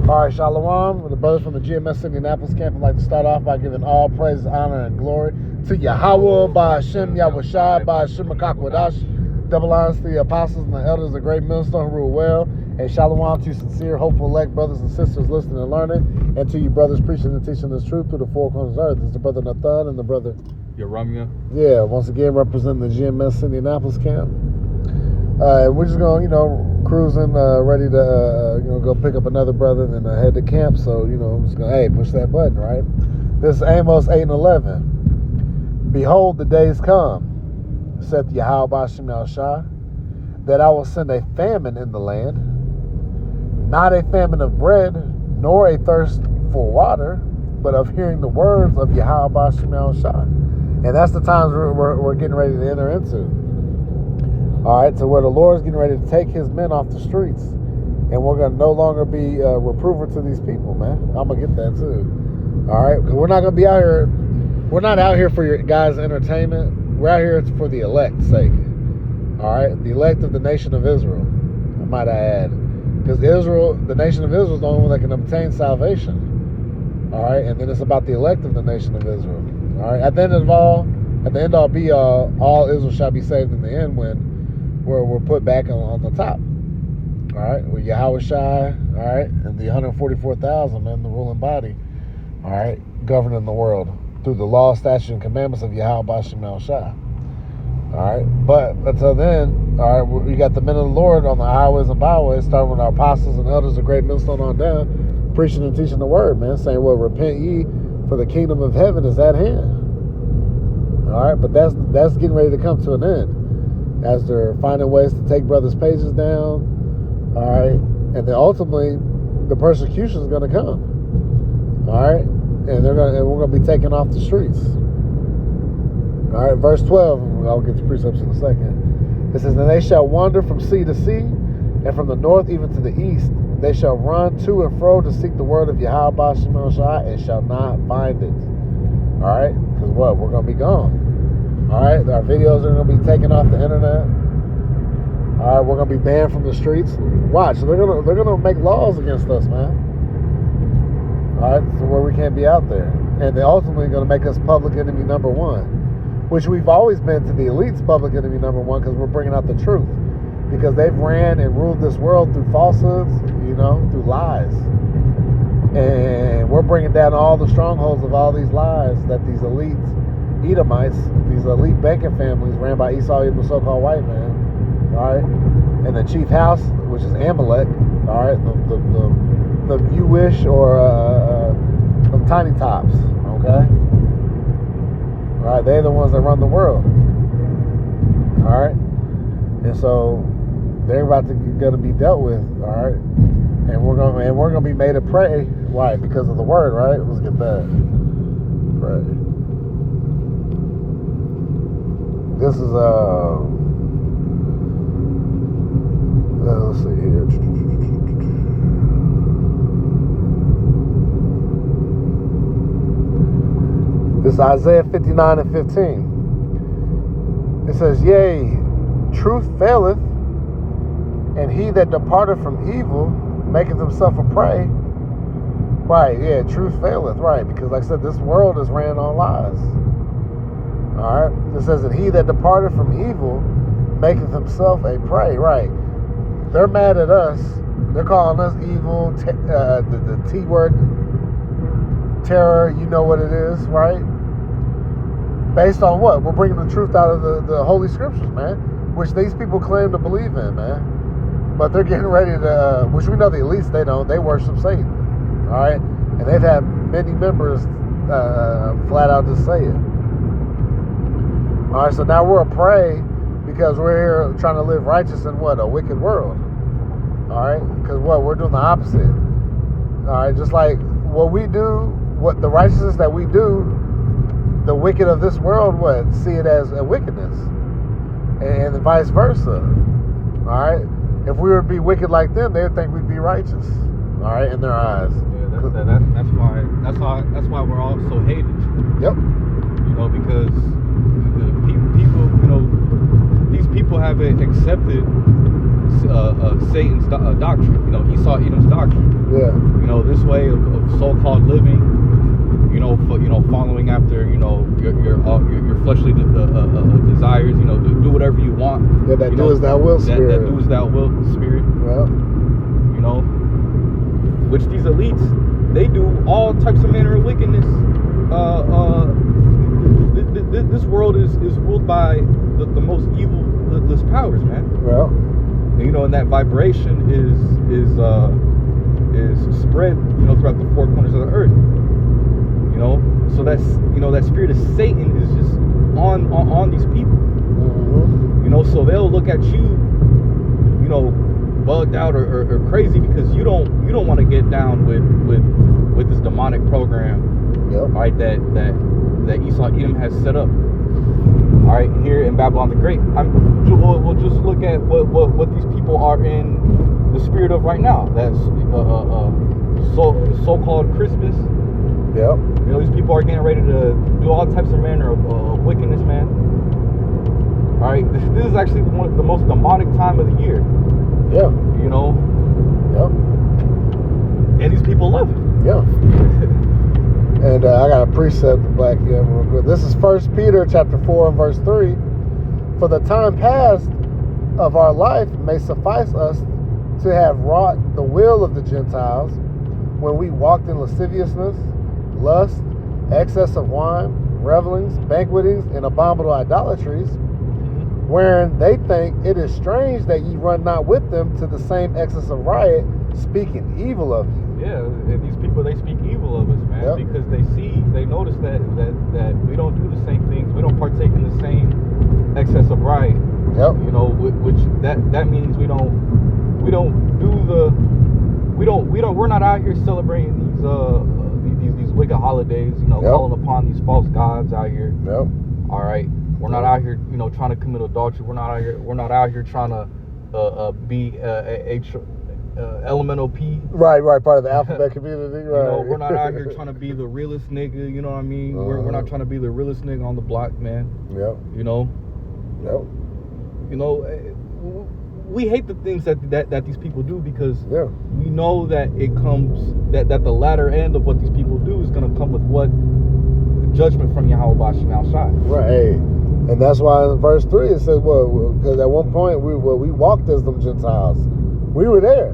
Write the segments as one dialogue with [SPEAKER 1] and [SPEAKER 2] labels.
[SPEAKER 1] All right, Shalom. With the brothers from the GMS Indianapolis camp, I'd like to start off by giving all praise, honor, and glory to Yahweh, Ba'Hashem, Yahushai, Ba'Hashem, Makakwadash, double honors to the apostles and the elders of the great millstone who rule well, and Shalom to sincere, hopeful, elect brothers and sisters listening and learning, and to you brothers preaching and teaching this truth through the four corners of the earth. It's the brother Nathan and the brother
[SPEAKER 2] Yaramia.
[SPEAKER 1] Yeah, once again representing the GMS Indianapolis camp. And we're just going, cruising, ready to, go pick up another brother and then head to camp. So, I'm just going to, push that button, right? This is Amos 8 and 11. Behold, the days come, saith Yahweh Ba'Hashem Yahushai, that I will send a famine in the land, not a famine of bread, nor a thirst for water, but of hearing the words of Yahweh Ba'Hashem Yahushai. And that's the times we're getting ready to enter into. All right, so where the Lord's getting ready to take his men off the streets, and we're going to no longer be a reprover to these people, man. I'm going to get that too. All right, because we're not going to be out here. We're not out here for your guys' entertainment. We're out here for the elect's sake. All right, the elect of the nation of Israel, I might add. Because Israel, the nation of Israel is the only one that can obtain salvation. All right, and then it's about the elect of the nation of Israel. All right, at the end all be all Israel shall be saved in the end when we're put back on the top. All right, with Yahushai, all right, and the 144,000, man, the ruling body, all right, governing the world through the law, statutes, and commandments of Yahweh Ba'Hashem Yahushai. All right, but until then, all right, we got the men of the Lord on the highways and byways, starting with our apostles and elders of great millstone on down, preaching and teaching the word, man, saying, well, repent ye, for the kingdom of heaven is at hand. All right, but that's getting ready to come to an end as they're finding ways to take brothers' pages down. All right, and then ultimately the persecution is going to come. All right, and we're going to be taken off the streets. All right, verse 12. I'll get to precepts in a second. It says, "And they shall wander from sea to sea, and from the north even to the east. They shall run to and fro to seek the word of Yahweh Ba'Hashem Yahushai, and shall not find it." All right, because what? We're going to be gone. All right, our videos are going to be taken off the internet. All right, we're going to be banned from the streets. Watch, they're going to make laws against us, man. All right, so where we can't be out there, and they're ultimately going to make us public enemy number one, which we've always been to the elites public enemy number one because we're bringing out the truth, because they've ran and ruled this world through falsehoods, through lies, and we're bringing down all the strongholds of all these lies that these elites, Edomites, these elite banking families ran by Esau, the so-called white man, all right, and the chief house, which is Amalek, all right, the Jewish or the tiny tops, okay, all right, they're the ones that run the world, all right, and so they're going to be dealt with, all right, and we're going to be made a prey. Why? Because of the word, right? Let's get that. Right. This is let's see here. This is Isaiah 59 and 15. It says, "Yea, truth faileth, and he that departeth from evil maketh himself a prey." Right, yeah, truth faileth, right, because like I said, this world is ran on lies. All right, it says that he that departed from evil maketh himself a prey. Right, they're mad at us. They're calling us evil. The T word, terror. You know what it is, right? Based on what? We're bringing the truth out of the Holy Scriptures, man, which these people claim to believe in, man. But they're getting ready to, which we know the elites, they don't. They worship Satan. All right, and they've had many members flat out just say it. All right, so now we're a prey because we're here trying to live righteous in what? A wicked world. All right, because what? We're doing the opposite. All right, just like what we do, what the righteousness that we do, the wicked of this world, what? See it as a wickedness, and vice versa. All right, if we were to be wicked like them, they would think we'd be righteous. All right, in their eyes.
[SPEAKER 2] Yeah, that's why we're all so hated.
[SPEAKER 1] Yep.
[SPEAKER 2] Because people, these people haven't accepted Satan's doctrine. Esau, Edom's doctrine.
[SPEAKER 1] Yeah.
[SPEAKER 2] so-called living, following after, your fleshly desires, do whatever you want.
[SPEAKER 1] Yeah, that do as thou wilt spirit.
[SPEAKER 2] That do as thou wilt spirit.
[SPEAKER 1] Well,
[SPEAKER 2] which these elites, they do all types of manner of wickedness. This world is ruled by the most evilest powers, man.
[SPEAKER 1] Well,
[SPEAKER 2] and that vibration is spread, throughout the four corners of the earth. So that's that spirit of Satan is just on these people.
[SPEAKER 1] mm-hmm.
[SPEAKER 2] So they'll look at you, bugged out or crazy because you don't want to get down with this demonic program,
[SPEAKER 1] Yep.
[SPEAKER 2] right? That Esau Edom has set up. All right, here in Babylon the Great. We'll just look at what these people are in the spirit of right now. That's so-called Christmas.
[SPEAKER 1] Yep.
[SPEAKER 2] These people are getting ready to do all types of manner of wickedness, man. All right, this is actually the most demonic time of the year.
[SPEAKER 1] Yeah. Yep.
[SPEAKER 2] And these people love it.
[SPEAKER 1] Yeah. And I got a precept back here real quick. This is 1 Peter chapter 4 and verse 3. For the time past of our life may suffice us to have wrought the will of the Gentiles when we walked in lasciviousness, lust, excess of wine, revelings, banquetings, and abominable idolatries, wherein they think it is strange that ye run not with them to the same excess of riot, speaking evil of you.
[SPEAKER 2] Yeah, and these people, they speak evil of us, man,
[SPEAKER 1] Yep.
[SPEAKER 2] because they notice that we don't do the same things, we don't partake in the same excess of riot.
[SPEAKER 1] Yep.
[SPEAKER 2] Which that means we're not out here celebrating these wicked holidays,
[SPEAKER 1] Yep.
[SPEAKER 2] calling upon these false gods out here.
[SPEAKER 1] Yep.
[SPEAKER 2] All right, we're not out here, trying to commit adultery. We're not out here trying to be elemental P.
[SPEAKER 1] Right, part of the alphabet community. Right.
[SPEAKER 2] We're not out here trying to be the realest nigga. You know what I mean? We're not trying to be the realest nigga on the block, man.
[SPEAKER 1] Yep. Yep.
[SPEAKER 2] We hate the things that these people do because
[SPEAKER 1] Yeah.
[SPEAKER 2] we know that it comes that the latter end of what these people do is gonna come with what judgment from Yahweh Bashim Al Shai.
[SPEAKER 1] Right. Hey. And that's why in verse 3 it says, because at one point we walked as them Gentiles. We were there.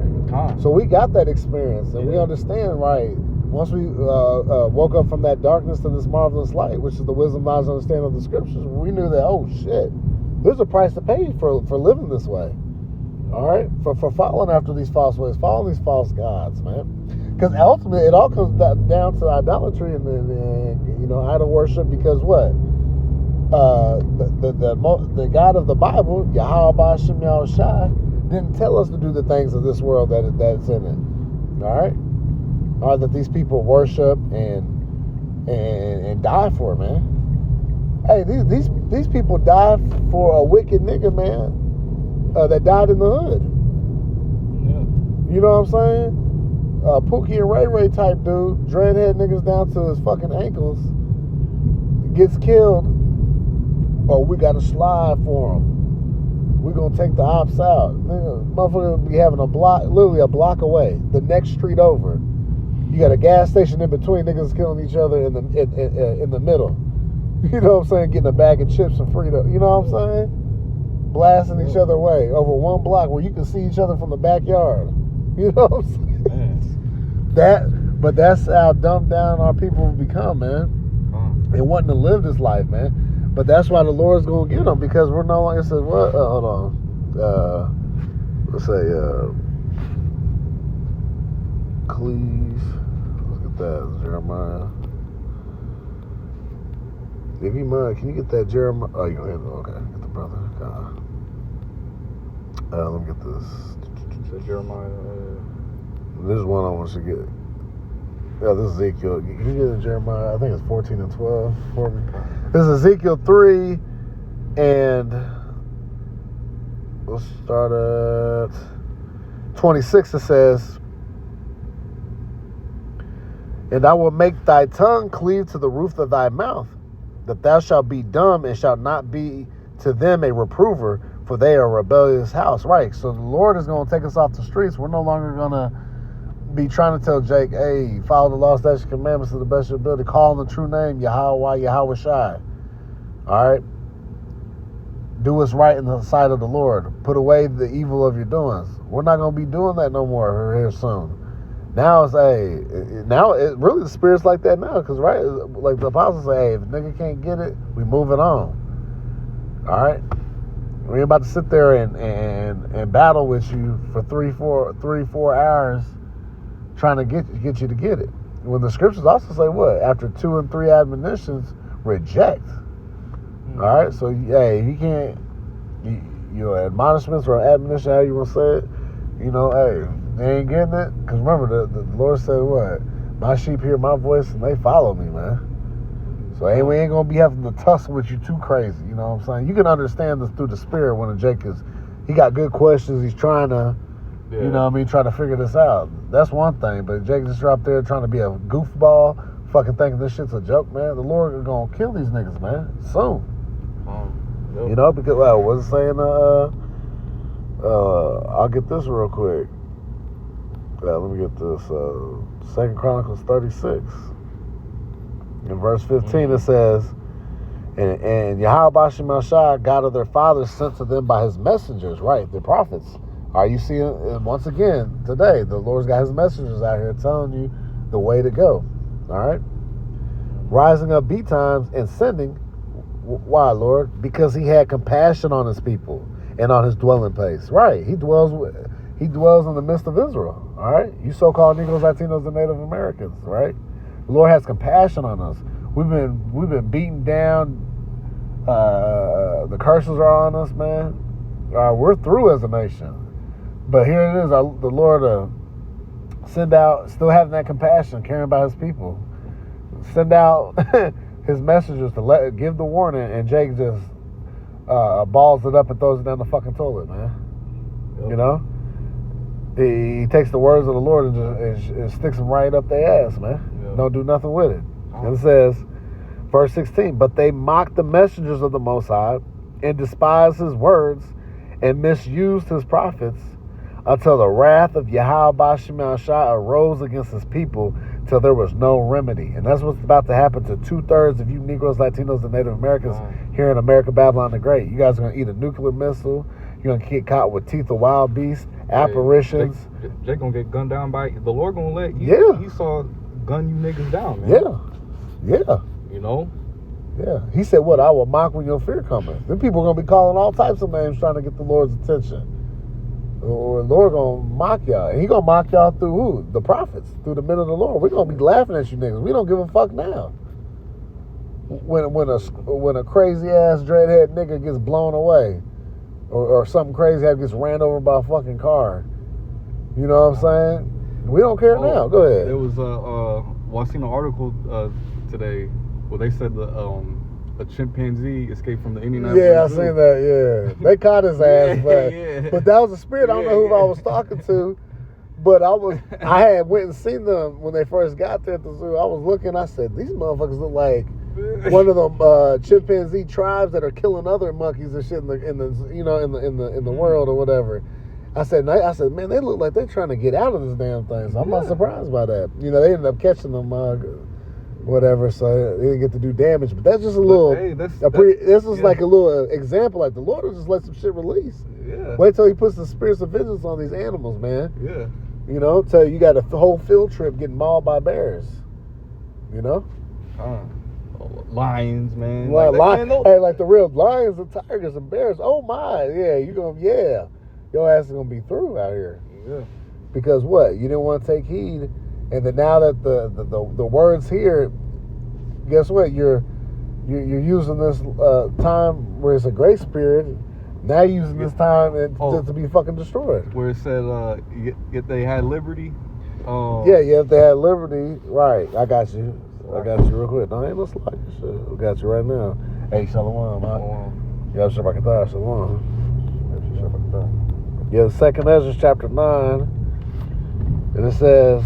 [SPEAKER 1] So we got that experience, and we understand, right? Once we woke up from that darkness to this marvelous light, which is the wisdom, knowledge, and understanding of the scriptures, we knew that, oh shit, there's a price to pay for living this way. All right? For following after these false ways, following these false gods, man. Because ultimately, it all comes down to idolatry and idol worship. Because what? The God of the Bible, Yahweh Bashim Yahushai, didn't tell us to do the things of this world that's in it. All right? Or that these people worship and die for, man. Hey, these people died for a wicked nigga, man, that died in the hood.
[SPEAKER 2] Yeah.
[SPEAKER 1] You know what I'm saying? Pookie and Ray Ray type dude, dreadhead niggas down to his fucking ankles, gets killed. Oh, we got to slide for him. We're going to take the ops out. Motherfucker be having literally a block away, the next street over. You got a gas station in between, niggas killing each other in the middle. You know what I'm saying? Getting a bag of chips and Frito. You know what I'm saying? Blasting each other away over one block where you can see each other from the backyard. You know what I'm saying? But that's how dumbed down our people have become, man. They wanting to live this life, man. But that's why the Lord's going to get them, because we're no longer, it says, what? Hold on. Let's say, Cleave. Let's get that, Jeremiah. If you mind, can you get that Jeremiah? Oh, you go ahead. Okay, get the brother. Let me get this.
[SPEAKER 2] So Jeremiah.
[SPEAKER 1] This is one I want you to get. Yeah, this is Ezekiel. Can you get it, Jeremiah? I think it's 14 and 12 for me. This is Ezekiel 3, and we'll start at 26. It says, and I will make thy tongue cleave to the roof of thy mouth, that thou shalt be dumb and shalt not be to them a reprover, for they are a rebellious house. Right, so the Lord is going to take us off the streets. We're no longer going to be trying to tell Jake, hey, follow the law, statutes, commandments to the best of your ability. Call on the true name, Yahweh Shai. All right? Do what's right in the sight of the Lord. Put away the evil of your doings. We're not going to be doing that no more here soon. Now it's, really the spirit's like that now. Because, right, like the apostles say, hey, if a nigga can't get it, we move it on. All right? We ain't about to sit there and battle with you for 3-4 hours trying to get you to get it. When the scriptures also say what? After 2 and 3 admonitions, reject. All right? So, hey, you can't, admonishments or admonition, how you want to say it, hey, they ain't getting it. Because remember, the Lord said what? My sheep hear my voice and they follow me, man. So hey, we ain't going to be having to tussle with you too crazy, you know what I'm saying? You can understand this through the spirit when Jake he got good questions. He's trying to, trying to figure this out. That's one thing, but Jake just out there trying to be a goofball, fucking thinking this shit's a joke, man. The Lord is going to kill these niggas, man, soon. Yep. Because, what's it saying? I'll get this real quick. Let me get this. 2 Chronicles 36. In verse 15 it says, and Yahweh Shem Shai, God of their fathers, sent to them by his messengers, right, the prophets. Are you seeing, once again, today, the Lord's got his messengers out here telling you the way to go, all right? Rising up betimes and sending, why, Lord? Because he had compassion on his people and on his dwelling place, right? He dwells in the midst of Israel, all right? You so-called Negroes, Latinos, and Native Americans, right? The Lord has compassion on us. We've been beaten down. The curses are on us, man. We're through as a nation. But here it is, the Lord send out, still having that compassion, caring about his people. Send out his messengers to give the warning, and Jake just balls it up and throws it down the fucking toilet, man. Yep. He takes the words of the Lord and sticks them right up their ass, man. Don't do nothing with it. And it says, verse 16, but they mocked the messengers of the Most High and despised his words and misused his prophets until the wrath of Yahweh Shem Shai arose against his people till there was no remedy. And that's what's about to happen to 2/3 of you Negroes, Latinos, and Native Americans here in America, Babylon the Great. You guys are going to eat a nuclear missile. You're going to get caught with teeth of wild beasts, apparitions.
[SPEAKER 2] Jake going to get gunned down by, the Lord going to let you. He saw gun you niggas down, man.
[SPEAKER 1] Yeah. Yeah. He said, what? I will mock when your fear cometh. Then people are going to be calling all types of names trying to get the Lord's attention. Or the Lord going to mock y'all. And he going to mock y'all through who? The prophets. Through the men of the Lord. We're going to be laughing at you niggas. We don't give a fuck now. When a crazy ass dreadhead nigga gets blown away, or something crazy gets ran over by a fucking car, you know what I'm saying? We don't care now. Go ahead.
[SPEAKER 2] There was I seen an article today where they said a chimpanzee escaped from the Indianapolis Zoo.
[SPEAKER 1] Yeah, I seen that. Yeah, they caught his ass, but that was a spirit. I don't know who I was talking to, but I had went and seen them when they first got there at the zoo. I was looking. I said, these motherfuckers look like one of them chimpanzee tribes that are killing other monkeys and shit in the world or whatever. I said, man, they look like they're trying to get out of this damn thing. So I'm not surprised by that. They ended up catching them, whatever. So they didn't get to do damage. But that's just a little. Hey, this is like a little example. Like the Lord will just let some shit release. Yeah. Wait till he puts the spirits of vengeance on these animals, man. Yeah. Till you got a whole field trip getting mauled by bears.
[SPEAKER 2] Lions, man.
[SPEAKER 1] Like the real lions and tigers and bears. Oh my, yeah. Your ass is gonna be through out here. Yeah. Because what? You didn't want to take heed, and then now that the words here, guess what? You're using this time where it's a grace period. Now you're using this time to be fucking destroyed.
[SPEAKER 2] Where it said, if they had liberty.
[SPEAKER 1] If they had liberty, right? I got you real quick. No, ain't no slide. I got you right now. Hey, shalom, man. Yeah, shabakatah, shalom. Yeah, 2nd Ezra chapter 9, and it says,